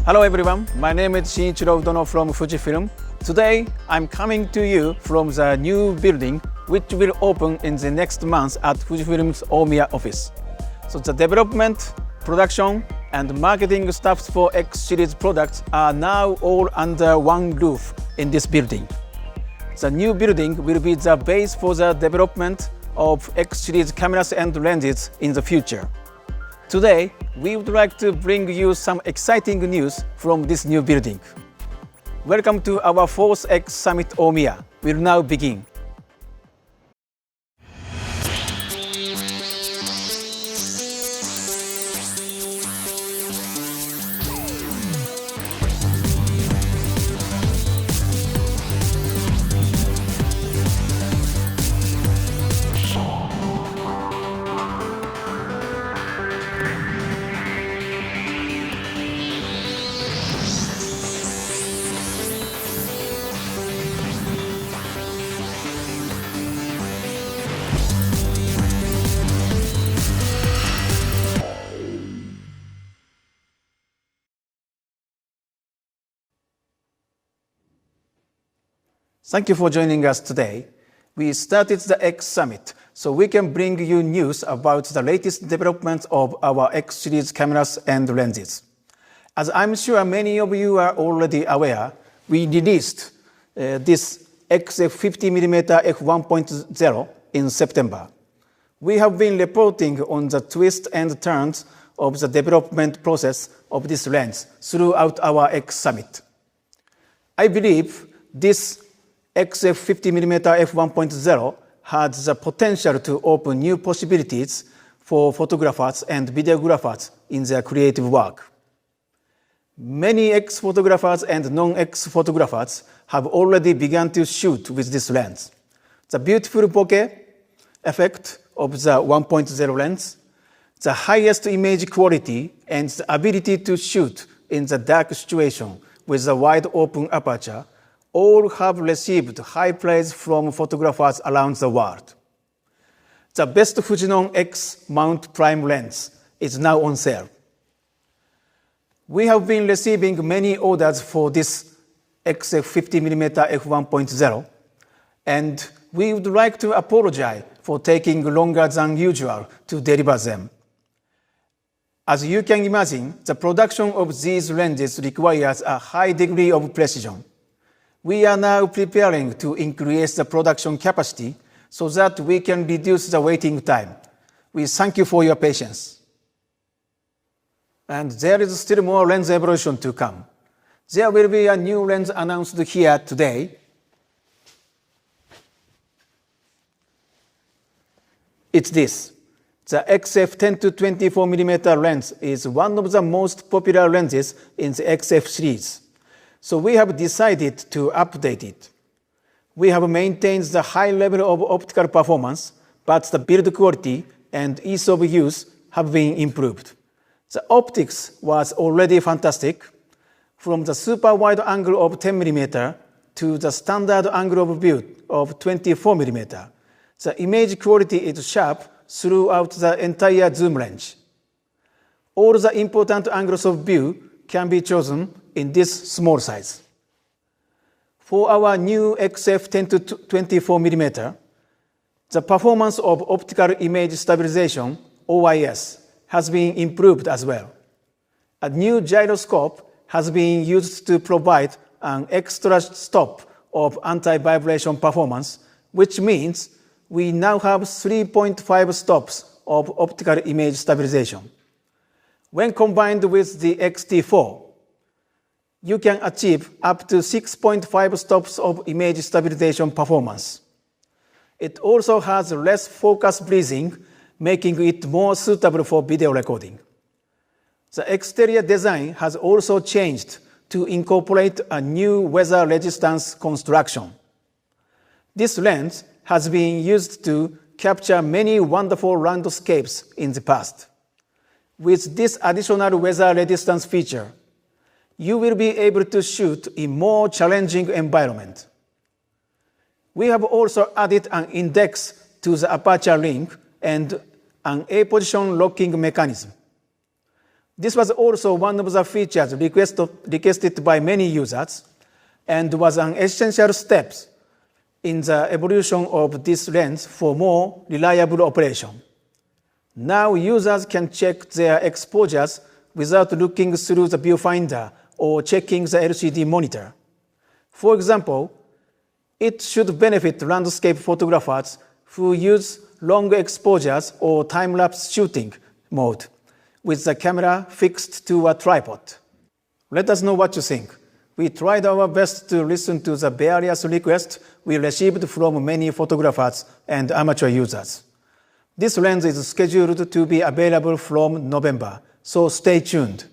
Hello everyone, my name is Xt3 from FUJIFILM. Today I'm coming to you from the new building which will open in the next month at FUJIFILM's OMIYA office. So the development, production and marketing staffs for X series products are now all under one roof in this building. The new building will be the base for the development of X series cameras and lenses in the future. Today, we would like to bring you some exciting news from this new building. Welcome to our 4th X Summit OMIYA. We'll now begin. Thank you for joining us today. We started the X Summit so we can bring you news about the latest developments of our X series cameras and lenses. As I'm sure many of you are already aware, we released this XF50mm f1.0 in September. We have been reporting on the twists and turns of the development process of this lens throughout our X Summit. I believe this XF50mm f1.0 has the potential to open new possibilities for photographers and videographers in their creative work. Many X photographers and non-X photographers have already begun to shoot with this lens. The beautiful bokeh effect of the 1.0 lens, the highest image quality, and the ability to shoot in the dark situation with a wide open aperture all have received high praise from photographers around the world. The best Fujinon X mount prime lens is now on sale. We have been receiving many orders for this XF50mm f1.0, and we would like to apologize for taking longer than usual to deliver them. As you can imagine, the production of these lenses requires a high degree of precision. We are now preparing to increase the production capacity so that we can reduce the waiting time. We thank you for your patience. And there is still more lens evolution to come. There will be a new lens announced here today. It's this. The XF10 to 24mm lens is one of the most popular lenses in the XF series. So we have decided to update it. We have maintained the high level of optical performance, but the build quality and ease of use have been improved. The optics was already fantastic, from the super wide angle of 10mm to the standard angle of view of 24mm. The image quality is sharp throughout the entire zoom range. All the important angles of view can be chosen in this small size. For our new XF10 to 24mm, the performance of optical image stabilization, OIS, has been improved as well. A new gyroscope has been used to provide an extra stop of anti-vibration performance, which means we now have 3.5 stops of optical image stabilization. When combined with the Xt4, you can achieve up to 6.5 stops of image stabilization performance. It also has less focus breathing, making it more suitable for video recording. The exterior design has also changed to incorporate a new weather resistance construction. This lens has been used to capture many wonderful landscapes in the past. With this additional weather resistance feature, you will be able to shoot in more challenging environment. We have also added an index to the aperture ring and an A-position locking mechanism. This was also one of the features requested by many users and was an essential step in the evolution of this lens for more reliable operation. Now users can check their exposures without looking through the viewfinder or checking the LCD monitor. For example, it should benefit landscape photographers who use long exposures or time-lapse shooting mode with the camera fixed to a tripod. Let us know what you think. We tried our best to listen to the various requests we received from many photographers and amateur users. This lens is scheduled to be available from November, so stay tuned.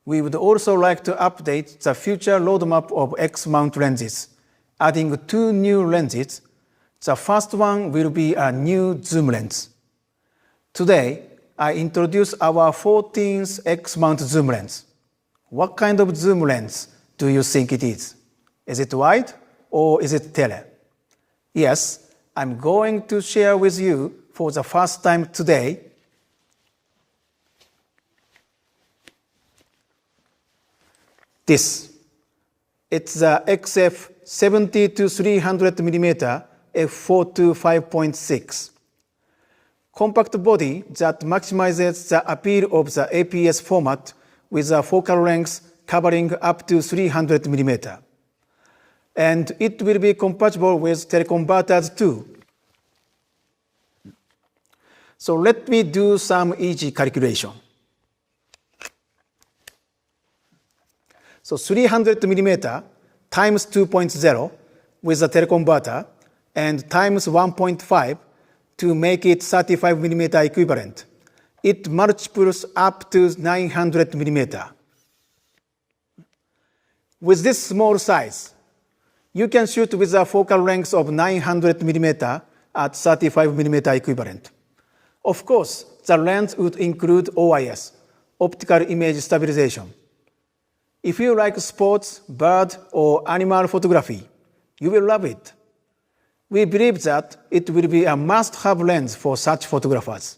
We would also like to update the future roadmap of X-mount lenses, adding 2 new lenses. The first one will be a new zoom lens. Today, I introduce our 14th X-mount zoom lens. What kind of zoom lens do you think it is? Is it wide or is it tele? Yes, I'm going to share with you for the first time today this. It's the XF70-300mm f425.6. Compact body that maximizes the appeal of the APS format with a focal length covering up to 300 mm. And it will be compatible with teleconverters too. So let me do some easy calculation. So 300 mm times 2.0 with a teleconverter and times 1.5 to make it 35 mm equivalent. It multiples up to 900 mm. With this small size, you can shoot with a focal length of 900 mm at 35 mm equivalent. Of course, the lens would include OIS, Optical Image Stabilization. If you like sports, bird, or animal photography, you will love it. We believe that it will be a must-have lens for such photographers.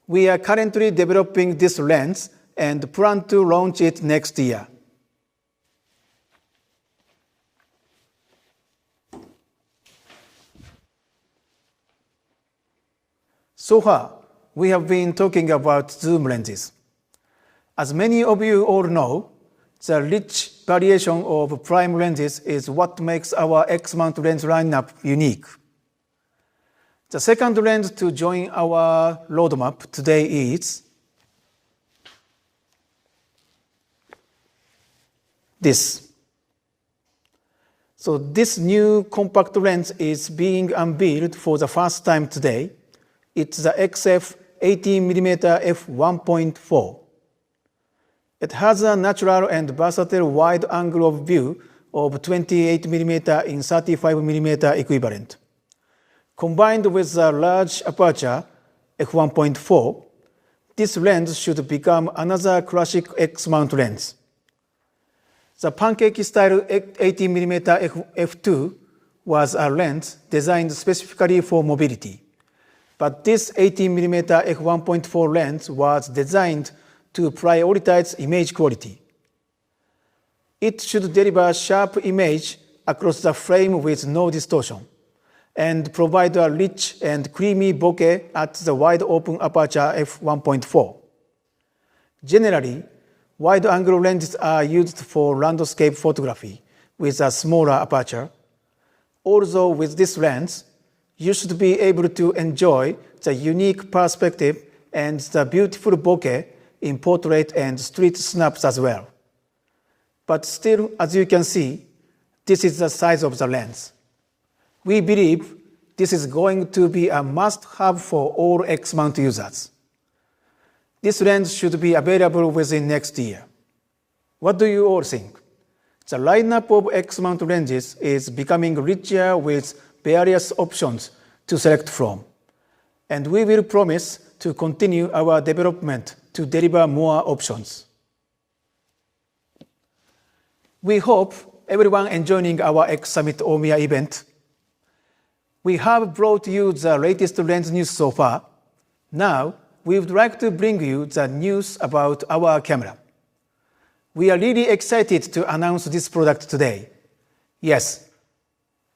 We are currently developing this lens and plan to launch it next year. So far, we have been talking about zoom lenses. As many of you all know, the rich variation of prime lenses is what makes our X-mount lens lineup unique. The second lens to join our roadmap today is this. So this new compact lens is being unveiled for the first time today. It's the XF 18mm f1.4. It has a natural and versatile wide angle of view of 28mm in 35mm equivalent. Combined with a large aperture, f1.4, this lens should become another classic X-mount lens. The pancake-style 18mm f2 was a lens designed specifically for mobility. But this 18mm f1.4 lens was designed to prioritize image quality. It should deliver sharp image across the frame with no distortion and provide a rich and creamy bokeh at the wide open aperture f1.4. Generally, wide-angle lenses are used for landscape photography with a smaller aperture. Although with this lens, you should be able to enjoy the unique perspective and the beautiful bokeh in portrait and street snaps as well. But still, as you can see, this is the size of the lens. We believe this is going to be a must-have for all X-mount users. This lens should be available within next year. What do you all think? The lineup of X-mount lenses is becoming richer with various options to select from, and we will promise to continue our development to deliver more options. We hope everyone enjoying our X Summit OMIYA event. We have brought you the latest lens news so far. Now, we would like to bring you the news about our camera. We are really excited to announce this product today. Yes,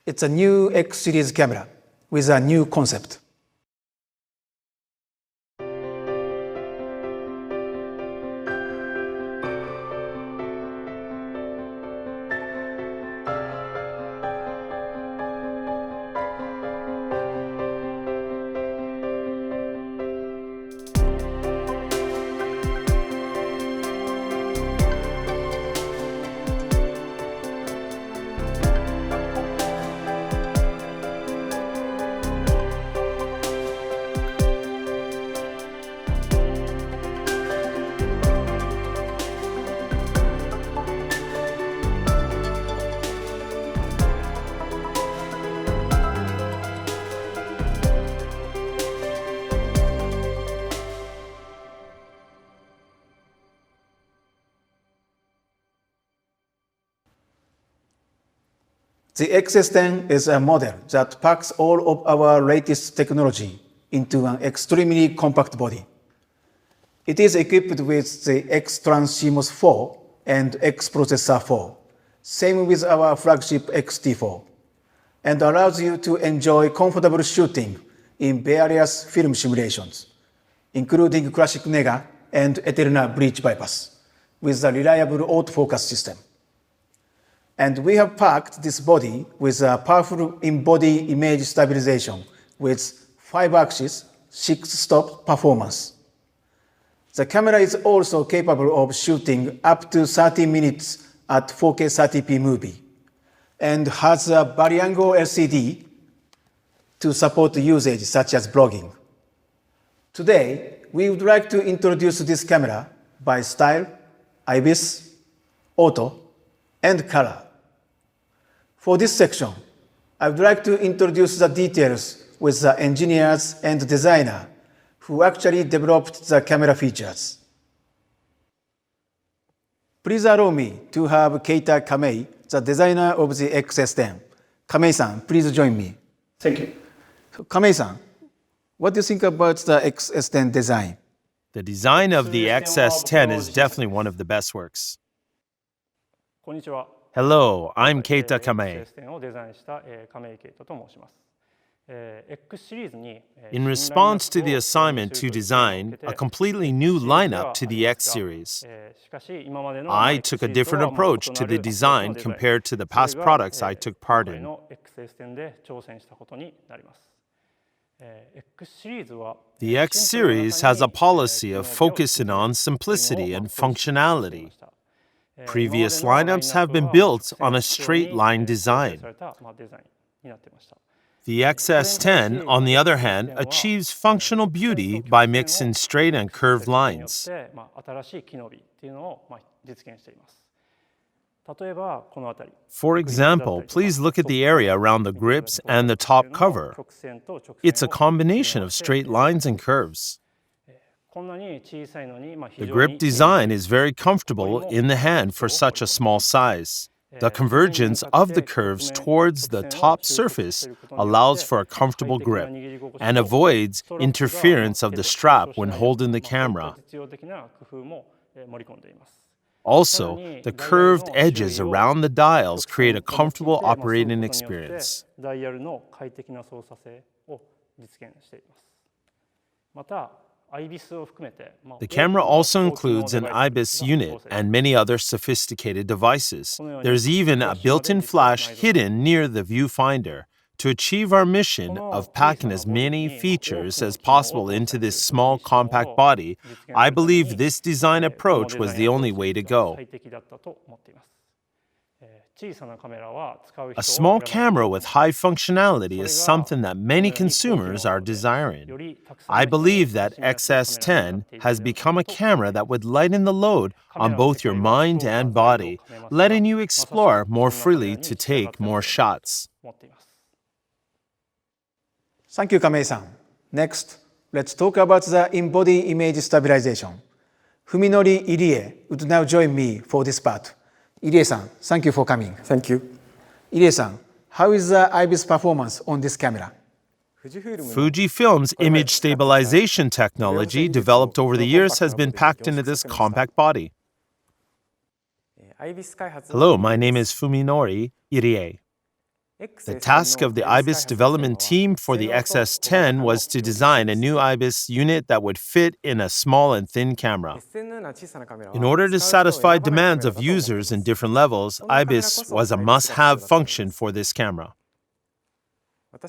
it's a new X series camera with a new concept. The XS10 is a model that packs all of our latest technology into an extremely compact body. It is equipped with the X-Trans CMOS 4 and X Processor 4, same with our flagship Xt4, and allows you to enjoy comfortable shooting in various film simulations, including classic Nega and Eternal Breach bypass, with a reliable autofocus system. And we have packed this body with a powerful in-body image stabilization with 5-axis, 6-stop performance. The camera is also capable of shooting up to 30 minutes at 4K 30p movie and has a variangle LCD to support usage such as blogging. Today, we would like to introduce this camera by style, IBIS, auto, and color. For this section, I would like to introduce the details with the engineers and designer who actually developed the camera features. Please allow me to have Keita Kamei, the designer of the XS10. Kamei-san, please join me. Thank you. So, Kamei-san, what do you think about the XS10 design? The design of the XS10 is definitely one of the best works. こんにちは。 Hello, I'm Keita Kamei. X10 をデザインした亀井啓太と申します。X シリーズに In response to the assignment to design a completely new lineup to the X series, しかし今までの I took a different approach to the design compared to the past products I took part in. XS10 で挑戦したことになります。X シリーズは The X series has a policy of focusing on simplicity and functionality. Previous lineups have been built on a straight line design. The XS10, on the other hand, achieves functional beauty by mixing straight and curved lines. For example, please look at the area around the grips and the top cover. It's a combination of straight lines and curves. The grip design is very comfortable in the hand for such a small size. The convergence of the curves towards the top surface allows for a comfortable grip and avoids interference of the strap when holding the camera. Also, the curved edges around the dials create a comfortable operating experience. The camera also includes an IBIS unit and many other sophisticated devices. There's even a built-in flash hidden near the viewfinder. To achieve our mission of packing as many features as possible into this small, compact body, I believe this design approach was the only way to go. A small camera with high functionality is something that many consumers are desiring. I believe that XS10 has become a camera that would lighten the load on both your mind and body, letting you explore more freely to take more shots. Thank you, Kamei-san. Next, let's talk about the in-body image stabilization. Fuminori Irie would now join me for this part. Irie-san, thank you for coming. Thank you. Irie-san, how is the IBIS performance on this camera? Fujifilm's image stabilization technology, developed over the years, has been packed into this compact body. Hello, my name is Fuminori Irie. The task of the IBIS development team for the XS10 was to design a new IBIS unit that would fit in a small and thin camera. In order to satisfy demands of users in different levels, IBIS was a must-have function for this camera.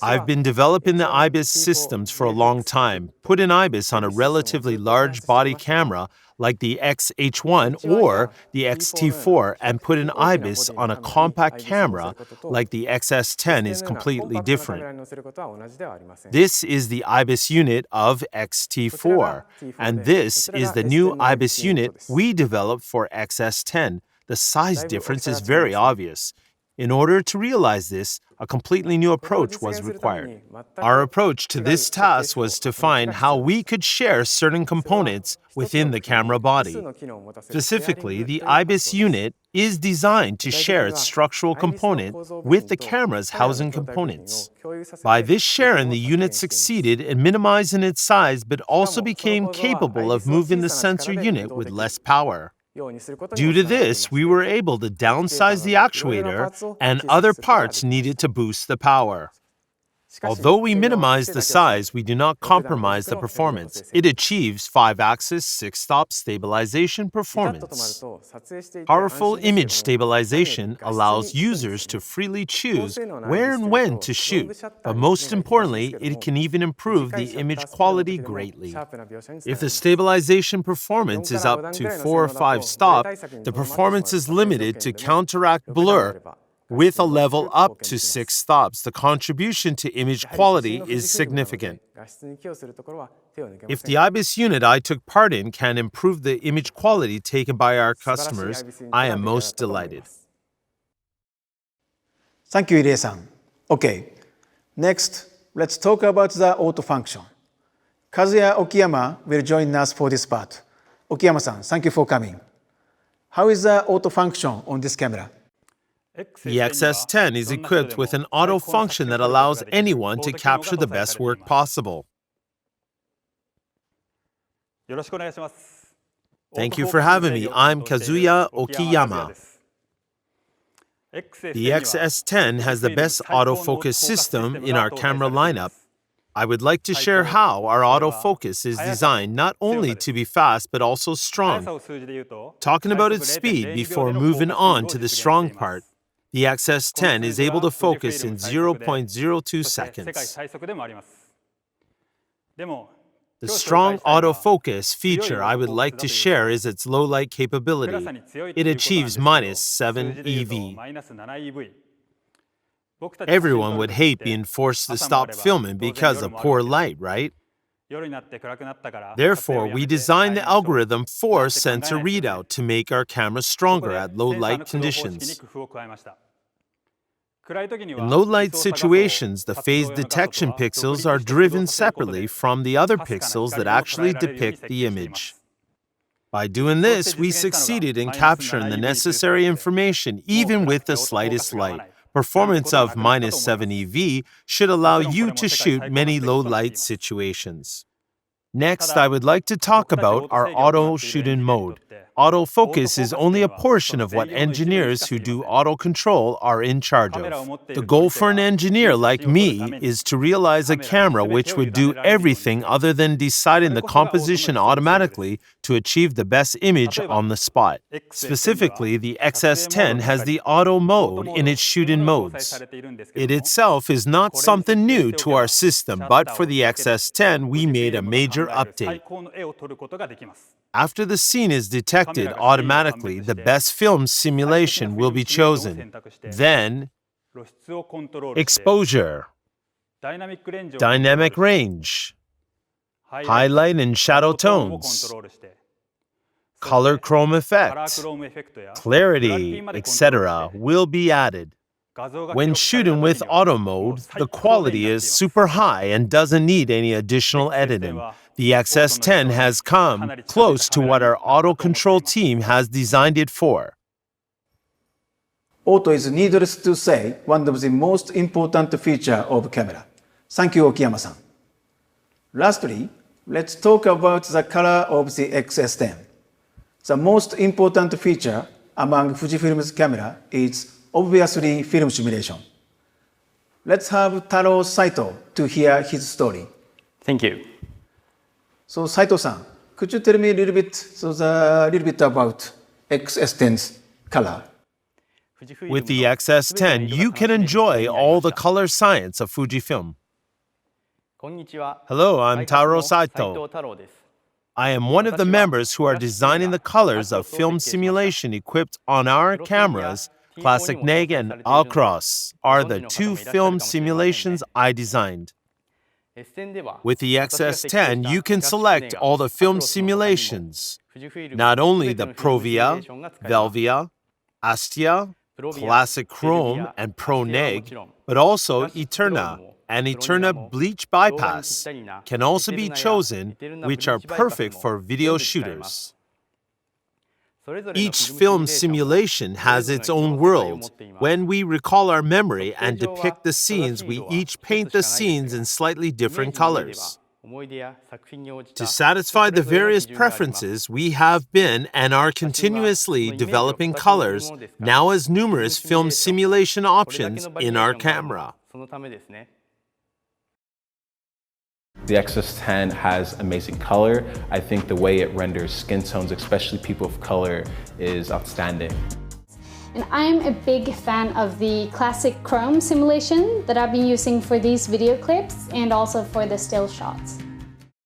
I've been developing the IBIS systems for a long time. Put an IBIS on a relatively large body camera like the XH1 or the Xt4 and put an IBIS on a compact camera like the XS10 is completely different. This is the IBIS unit of Xt4, and this is the new IBIS unit we developed for XS10. The size difference is very obvious. In order to realize this, a completely new approach was required. Our approach to this task was to find how we could share certain components within the camera body. Specifically, the IBIS unit is designed to share its structural component with the camera's housing components. By this sharing, the unit succeeded in minimizing its size but also became capable of moving the sensor unit with less power. Due to this, we were able to downsize the actuator and other parts needed to boost the power. Although we minimize the size, we do not compromise the performance. It achieves 5-axis, 6-stop stabilization performance. Powerful image stabilization allows users to freely choose where and when to shoot, but most importantly, it can even improve the image quality greatly. If the stabilization performance is up to 4 or 5 stop, the performance is limited to counteract blur. With a level up to 6 stops, the contribution to image quality is significant. If the IBIS unit I took part in can improve the image quality taken by our customers, I am most delighted. Thank you, Irie-san. Okay, next, let's talk about the auto function. Kazuya Okiyama will join us for this part. Okiyama-san, thank you for coming. How is the auto function on this camera? The XS10 is equipped with an auto function that allows anyone to capture the best work possible. Thank you for having me. I'm Kazuya Okiyama. The XS10 has the best autofocus system in our camera lineup. I would like to share how our autofocus is designed not only to be fast but also strong. Talking about its speed before moving on to the strong part, the XS10 is able to focus in 0.02 seconds. The strong autofocus feature I would like to share is its low light capability. It achieves -7 EV. Everyone would hate being forced to stop filming because of poor light, right? Therefore, we designed the algorithm for sensor readout to make our camera stronger at low light conditions. In low light situations, the phase detection pixels are driven separately from the other pixels that actually depict the image. By doing this, we succeeded in capturing the necessary information even with the slightest light. Performance of -7 EV should allow you to shoot many low light situations. Next, I would like to talk about our auto shooting mode. Autofocus is only a portion of what engineers who do auto control are in charge of. The goal for an engineer like me is to realize a camera which would do everything other than deciding the composition automatically to achieve the best image on the spot. Specifically, the XS10 has the auto mode in its shooting modes. It itself is not something new to our system, but for the XS10, we made a major update. After the scene is detected automatically, the best film simulation will be chosen. Then, exposure, dynamic range, highlight and shadow tones, color chrome effect, clarity, etc. will be added. When shooting with auto mode, the quality is super high and doesn't need any additional editing. The XS10 has come close to what our auto control team has designed it for. Auto is, needless to say, one of the most important features of camera. Thank you, Okiyama-san. Lastly, let's talk about the color of the XS10. The most important feature among Fujifilm's camera is obviously film simulation. Let's have Taro Saito to hear his story. Thank you. So Saito-san, could you tell me a little bit about XS10's color? With the XS10, you can enjoy all the color science of Fujifilm. Hello, I'm Taro Saito. I am one of the members who are designing the colors of film simulation equipped on our cameras. Classic Neg and Alcross are the two film simulations I designed. With the XS10, you can select all the film simulations, not only the Provia, Velvia, Astia, Classic Chrome, and Pro Neg, but also Eterna and Eterna Bleach Bypass can also be chosen, which are perfect for video shooters. Each film simulation has its own world. When we recall our memory and depict the scenes, we each paint the scenes in slightly different colors. To satisfy the various preferences, we have been and are continuously developing colors, now as numerous film simulation options in our camera. The XS10 has amazing color. I think the way it renders skin tones, especially people of color, is outstanding. And I'm a big fan of the classic chrome simulation that I've been using for these video clips and also for the still shots.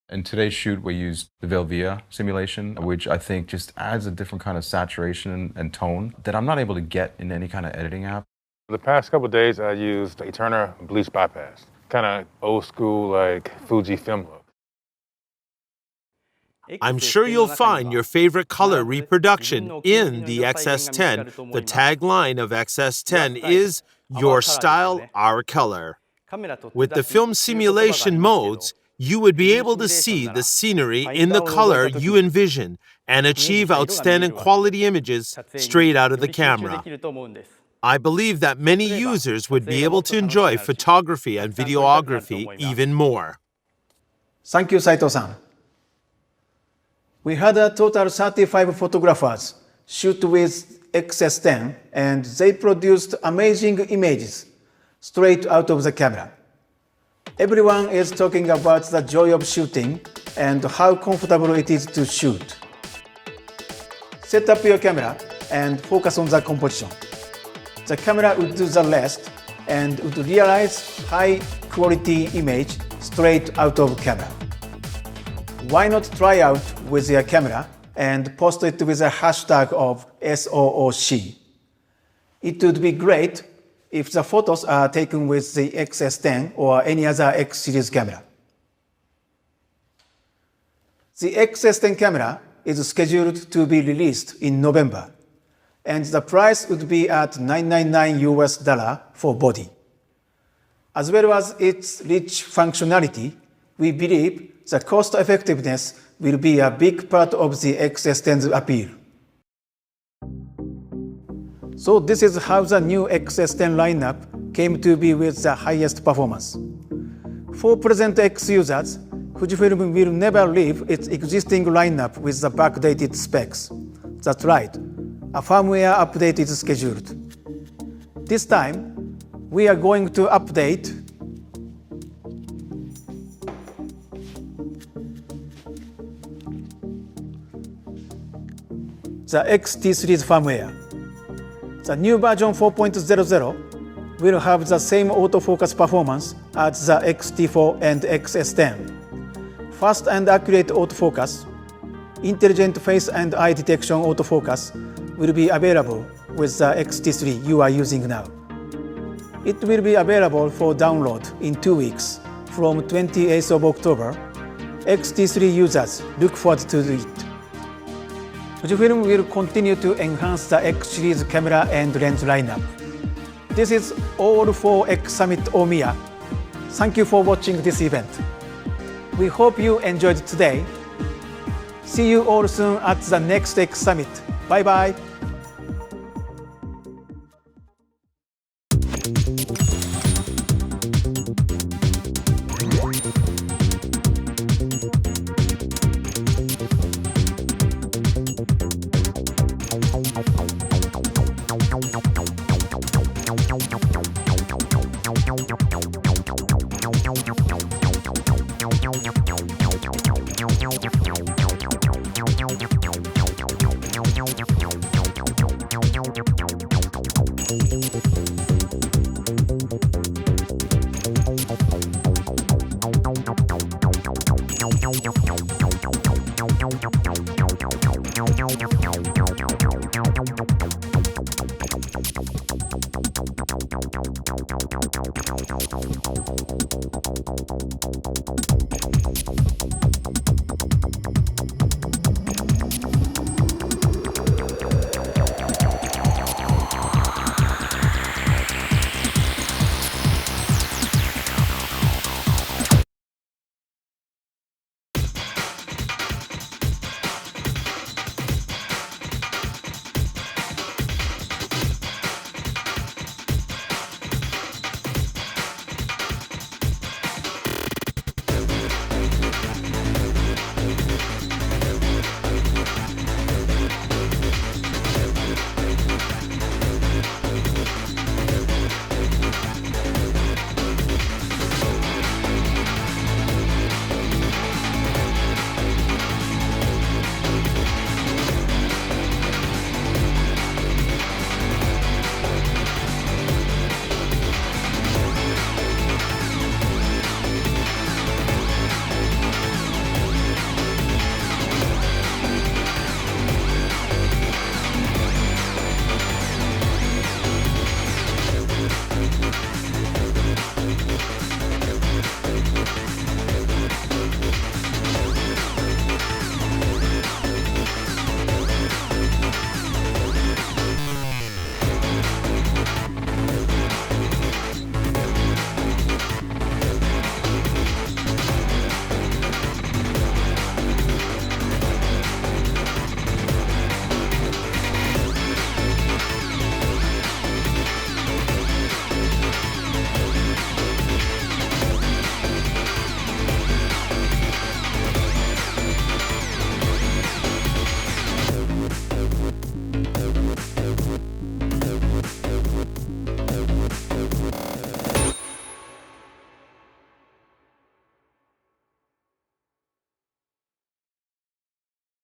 In today's shoot, we used the Velvia simulation, which I think just adds a different kind of saturation and tone that I'm not able to get in any kind of editing app. The past couple of days, I used Eterna Bleach Bypass. Kind of old school, like FUJIFILM look. I'm sure you'll find your favorite color reproduction in the XS10. The tagline of XS10 is "Your style, our color." With the film simulation modes, you would be able to see the scenery in the color you envision and achieve outstanding quality images straight out of the camera. I believe that many users would be able to enjoy photography and videography even more. Thank you, Saito-san. We had a total 35 photographers shoot with XS10, and they produced amazing images straight out of the camera. Everyone is talking about the joy of shooting and how comfortable it is to shoot. Set up your camera and focus on the composition. The camera would do the rest and would realize high-quality image straight out of camera. Why not try out with your camera and post it with a hashtag of SOOC? It would be great if the photos are taken with the XS10 or any other X series camera. The XS10 camera is scheduled to be released in November, and the price would be at $999 for body. As well as its rich functionality, we believe the cost effectiveness will be a big part of the XS10's appeal. So this is how the new XS10 lineup came to be with the highest performance. For present X users, Fujifilm will never leave its existing lineup with the backdated specs. That's right, a firmware update is scheduled. This time, we are going to update the Xt3 firmware. The new version 4.00 will have the same autofocus performance as the Xt4 and XS10. Fast and accurate autofocus, intelligent face and eye detection autofocus will be available with the Xt3 you are using now. It will be available for download in 2 weeks from 28th of October. Xt3 users look forward to it. Fujifilm will continue to enhance the X series camera and lens lineup. This is all for X Summit OMIYA. Thank you for watching this event. We hope you enjoyed today. See you all soon at the next X Summit. Bye bye.